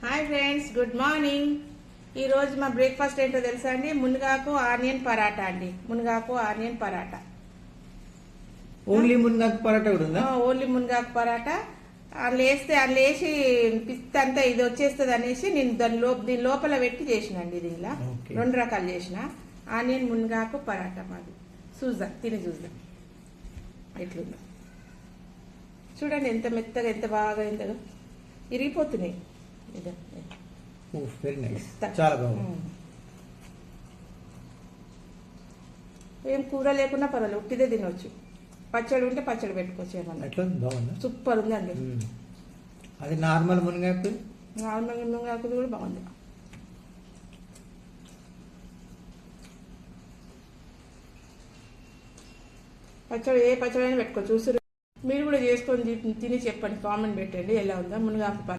Hi friends, good morning. ఈరోజు మా breakfast ఏంటో తెలుసా అండి? మునగాకు ఆనియన్ పరాటా అండి. మునగాకు ఆనియన్ పరాటా. ఓన్లీ మునగాకు పరాటా కూడా ఉందా? ఓన్లీ మునగాకు పరాటా. అందులో వేసి పిస్త అంతా ఇది వచ్చేస్తుంది అనేసి నేను దీని లోపల పెట్టి చేసినండి. ఇది ఇలా రెండు రకాలు చేసిన. ఆనియన్ మునగాకు పరాటా మాది. చూద్దాం, తిని చూద్దాం ఎట్లుందో. చూడండి ఎంత మెత్తగా, ఎంత బాగా, ఎంతగా ఇరిగిపోతున్నాయి. వెరీ నైస్, చాలా బాగుంది. ఏం కూర లేకున్నా పర్వాలేదు, ఉట్టిదే తినవచ్చు. పచ్చడి ఉంటే పచ్చడి పెట్టుకోవచ్చు. ఏమన్నా ఎట్లా బాగుందా? సూపర్ ఉందండి. అది నార్మల్ మునగాకు, నార్మల్ మునగాకు కూడా బాగుంది. పచ్చడి ఏ పచ్చడి అయినా పెట్టుకోవచ్చు. చూసి మీరు కూడా చేసుకొని తిని చెప్పండి, కామెంట్ పెట్టండి ఎలా ఉందా మునగాకు.